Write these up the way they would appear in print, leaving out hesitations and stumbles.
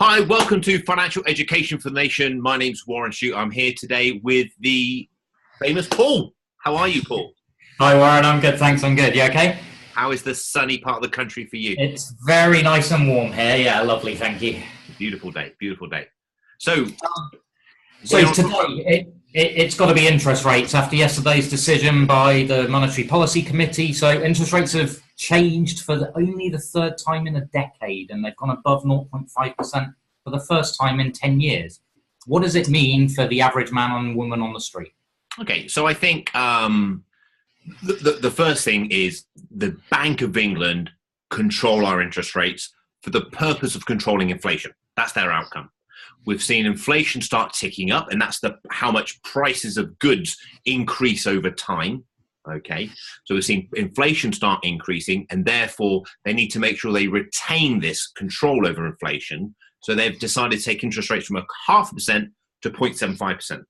Hi, welcome to Financial Education for the Nation. My name's Warren Shute. I'm here today with the famous Paul. How are you, Paul? Hi, Warren. I'm good, thanks. I'm good. You okay? How is the sunny part of the country for you? It's very nice and warm here. Yeah, lovely. Thank you. Beautiful day. Beautiful day. So today it's got to be interest rates after yesterday's decision by the Monetary Policy Committee. So interest rates have changed for only the third time in a decade, and they've gone above 0.5% for the first time in 10 years. What does it mean for the average man and woman on the street? Okay, so I think the first thing is the Bank of England control our interest rates for the purpose of controlling inflation. That's their outcome. We've seen inflation start ticking up, and that's how much prices of goods increase over time. Okay, so we've seen inflation start increasing, and therefore they need to make sure they retain this control over inflation. So they've decided to take interest rates from 0.5% to 0.75%.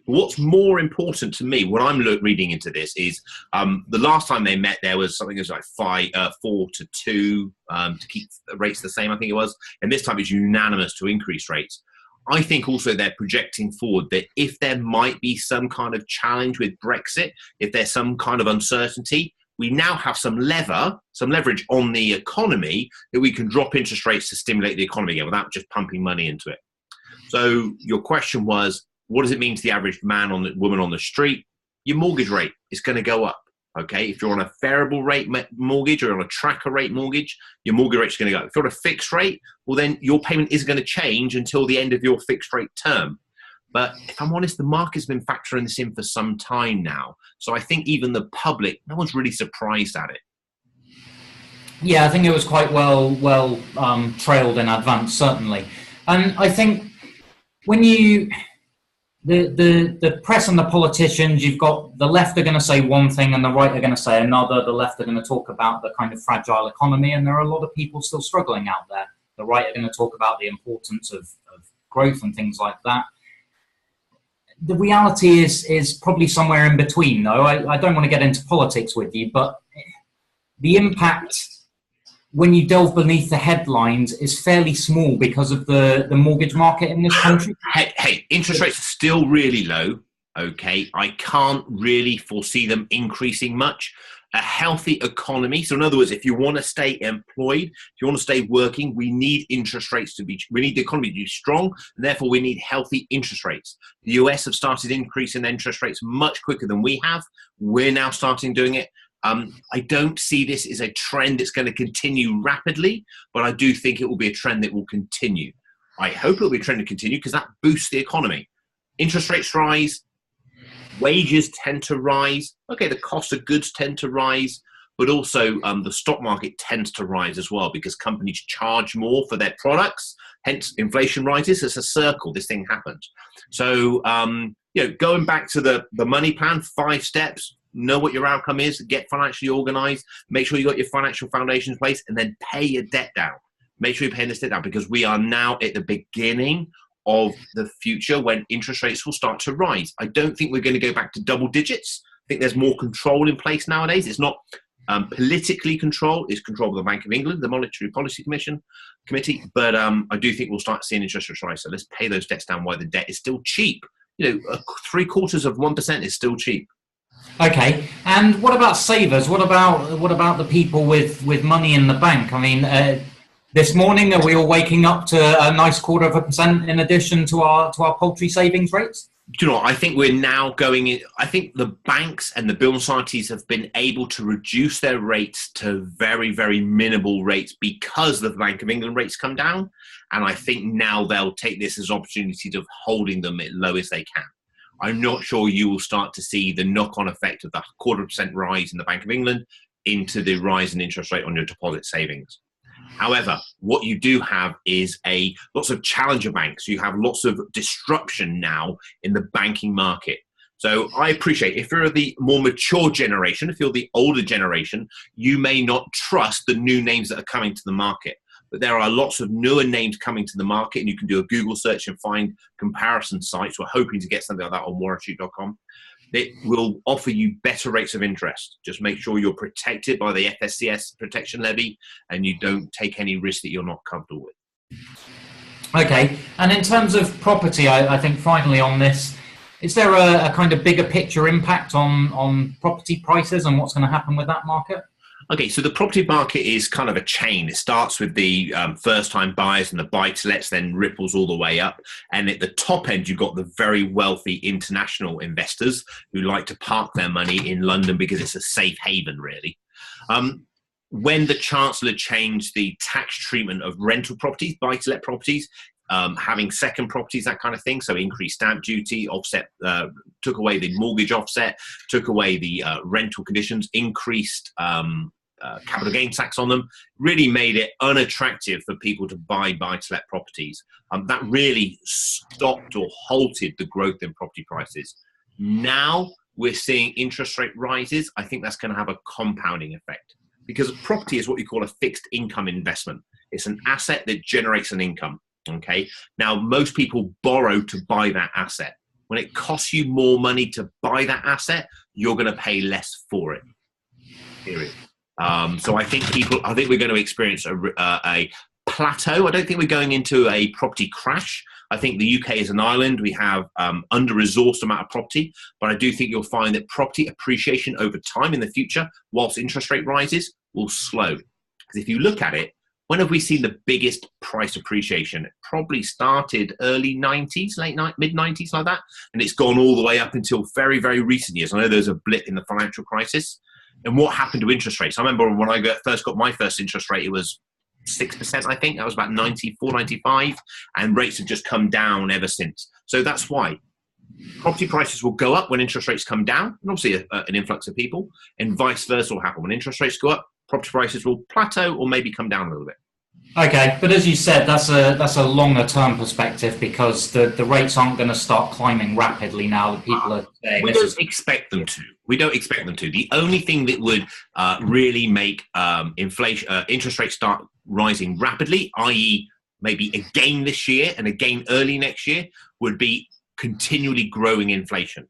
What's more important to me, what I'm reading into this is the last time they met, there was something that was like 4 to 2 to keep the rates the same, I think it was. And this time it's unanimous to increase rates. I think also they're projecting forward that if there might be some kind of challenge with Brexit, if there's some kind of uncertainty, we now have some leverage on the economy that we can drop interest rates to stimulate the economy again without just pumping money into it. So your question was, what does it mean to the average man or woman on the street? Your mortgage rate is going to go up. Okay, if you're on a variable rate mortgage or on a tracker rate mortgage, your mortgage rate is going to go up. If you're on a fixed rate, well, then your payment isn't going to change until the end of your fixed rate term. But if I'm honest, the market's been factoring this in for some time now. So I think even the public, no one's really surprised at it. Yeah, I think it was quite well trailed in advance, certainly. And I think when you... The press and the politicians, you've got the left are going to say one thing and the right are going to say another. The left are going to talk about the kind of fragile economy, and there are a lot of people still struggling out there. The right are going to talk about the importance of growth and things like that. The reality is probably somewhere in between, though. I don't want to get into politics with you, but the impact when you delve beneath the headlines is fairly small because of the mortgage market in this country. Hey, interest rates are still really low, okay? I can't really foresee them increasing much. A healthy economy, so in other words, if you want to stay employed, if you want to stay working, we need interest rates we need the economy to be strong, and therefore we need healthy interest rates. The US have started increasing interest rates much quicker than we have. We're now starting doing it. I don't see this as a trend that's going to continue rapidly, but I do think it will be a trend that will continue. I hope it will be a trend to continue because that boosts the economy. Interest rates rise, wages tend to rise. Okay, the cost of goods tend to rise, but also the stock market tends to rise as well because companies charge more for their products. Hence, inflation rises. It's a circle. This thing happens. So, going back to the money plan, 5 steps. Know what your outcome is, get financially organized, make sure you got your financial foundation in place, and then pay your debt down. Make sure you're paying this debt down because we are now at the beginning of the future when interest rates will start to rise. I don't think we're going to go back to double digits. I think there's more control in place nowadays. It's not politically controlled. It's controlled by the Bank of England, the Monetary Policy Committee. But I do think we'll start seeing interest rates rise. So let's pay those debts down while the debt is still cheap. 0.75% is still cheap. Okay, and what about savers? What about the people with money in the bank? I mean, this morning are we all waking up to a nice 0.25% in addition to our poultry savings rates? Do you know what? I think we're now going in. I think the banks and the building societies have been able to reduce their rates to very, very minimal rates because the Bank of England rates come down, and I think now they'll take this as an opportunity of holding them as low as they can. I'm not sure you will start to see the knock-on effect of the 0.25% rise in the Bank of England into the rise in interest rate on your deposit savings. However, what you do have is lots of challenger banks. You have lots of disruption now in the banking market. So I appreciate if you're the more mature generation, if you're the older generation, you may not trust the new names that are coming to the market. But there are lots of newer names coming to the market, and you can do a Google search and find comparison sites. We're hoping to get something like that on warrenshute.com. It will offer you better rates of interest. Just make sure you're protected by the FSCS protection levy and you don't take any risk that you're not comfortable with. Okay, and in terms of property, I think finally on this, is there a kind of bigger picture impact on property prices and what's going to happen with that market? Okay, so the property market is kind of a chain. It starts with the first-time buyers and the buy-to-lets, then ripples all the way up. And at the top end, you've got the very wealthy international investors who like to park their money in London because it's a safe haven, really. When the Chancellor changed the tax treatment of rental properties, buy-to-let properties, having second properties, that kind of thing, so increased stamp duty, offset, took away the mortgage offset, took away the rental conditions, increased capital gains tax on them, really made it unattractive for people to buy buy-to-let properties. That really stopped or halted the growth in property prices. Now we're seeing interest rate rises. I think that's going to have a compounding effect because property is what you call a fixed income investment. It's an asset that generates an income. Okay. Now, most people borrow to buy that asset. When it costs you more money to buy that asset, you're going to pay less for it. Period. So I think we're going to experience a plateau. I don't think we're going into a property crash. I think the UK is an island. We have under-resourced amount of property, but I do think you'll find that property appreciation over time in the future, whilst interest rate rises, will slow. Because if you look at it, when have we seen the biggest price appreciation? It probably started early 90s, mid-90s, like that, and it's gone all the way up until very, very recent years. I know there's a blip in the financial crisis. And what happened to interest rates? I remember when I first got my first interest rate, it was 6%, I think. That was about 94, 95, and rates have just come down ever since. So that's why property prices will go up when interest rates come down, and obviously an influx of people, and vice versa will happen. When interest rates go up, property prices will plateau or maybe come down a little bit. Okay, but as you said, that's a longer term perspective because the rates aren't going to start climbing rapidly now that people are saying. We don't expect them to. We don't expect them to. The only thing that would really make interest rates start rising rapidly, i.e. maybe again this year and again early next year, would be continually growing inflation.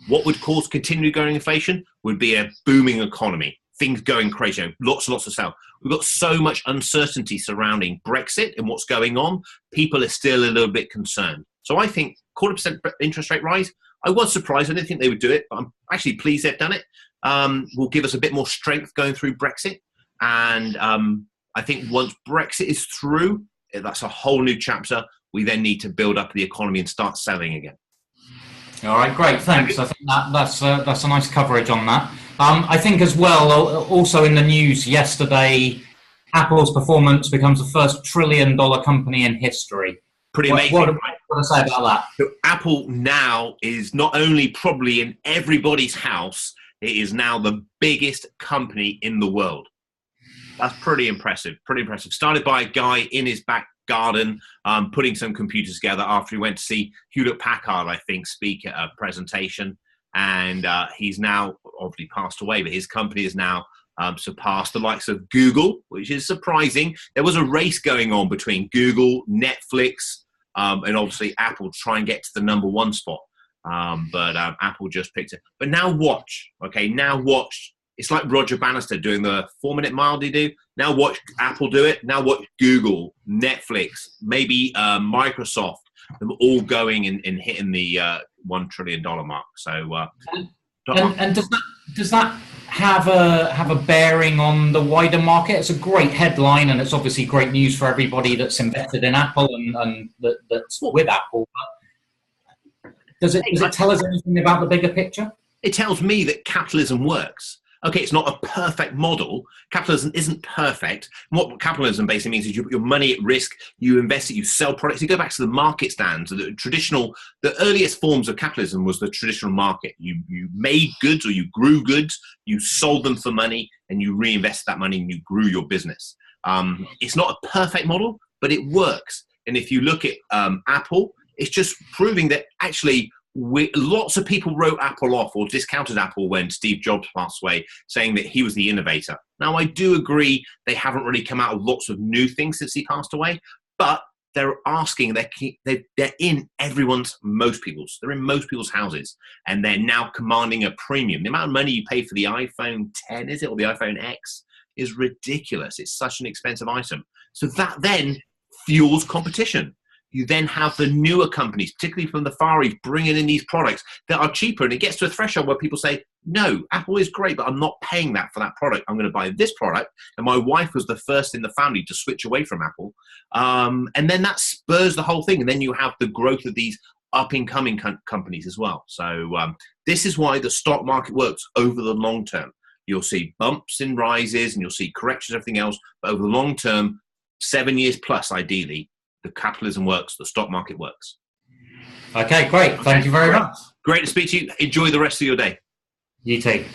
What would cause continually growing inflation would be a booming economy. Things going crazy, lots and lots of sales. We've got so much uncertainty surrounding Brexit and what's going on. People are still a little bit concerned. So I think 0.25% interest rate rise, I was surprised. I didn't think they would do it, but I'm actually pleased they've done it. Will give us a bit more strength going through Brexit. And I think once Brexit is through, that's a whole new chapter. We then need to build up the economy and start selling again. All right, great, thanks. I think that's a nice coverage on that. I think as well, also in the news yesterday, Apple's performance becomes the first $1 trillion company in history. Pretty amazing. What do I say about that? So Apple now is not only probably in everybody's house, it is now the biggest company in the world. That's pretty impressive. Pretty impressive. Started by a guy in his back garden, putting some computers together after he went to see Hewlett Packard, I think, speak at a presentation. And he's now obviously passed away, but his company has now surpassed the likes of Google, which is surprising. There was a race going on between Google, Netflix, and obviously Apple to try and get to the #1 spot. But Apple just picked it. But now watch, okay? Now watch. It's like Roger Bannister doing the 4-minute mile, do you do? Now watch Apple do it. Now watch Google, Netflix, maybe Microsoft, them all going and hitting the $1 trillion mark. So, and does that have a bearing on the wider market? It's a great headline, and it's obviously great news for everybody that's invested in Apple and that's with Apple. But does it tell us anything about the bigger picture? It tells me that capitalism works. Okay, it's not a perfect model. Capitalism isn't perfect. What capitalism basically means is you put your money at risk, you invest it, you sell products. You go back to the market stands. The earliest forms of capitalism was the traditional market. You made goods or you grew goods, you sold them for money, and you reinvested that money and you grew your business. It's not a perfect model, but it works. And if you look at Apple, it's just proving that actually lots of people wrote Apple off or discounted Apple when Steve Jobs passed away, saying that he was the innovator. Now, I do agree they haven't really come out with lots of new things since he passed away, but they're in most people's houses, and they're now commanding a premium. The amount of money you pay for the iPhone 10, is it, or the iPhone X, is ridiculous. It's such an expensive item. So that then fuels competition. you then have the newer companies, particularly from the Far East, bringing in these products that are cheaper. And it gets to a threshold where people say, no, Apple is great, but I'm not paying that for that product. I'm going to buy this product. And my wife was the first in the family to switch away from Apple. And then that spurs the whole thing. And then you have the growth of these up-and-coming companies as well. So this is why the stock market works over the long term. You'll see bumps and rises, and you'll see corrections, everything else. But over the long term, 7 years plus, ideally, the capitalism works, the stock market works. Okay, great. Thank you very much. Great to speak to you. Enjoy the rest of your day. You too.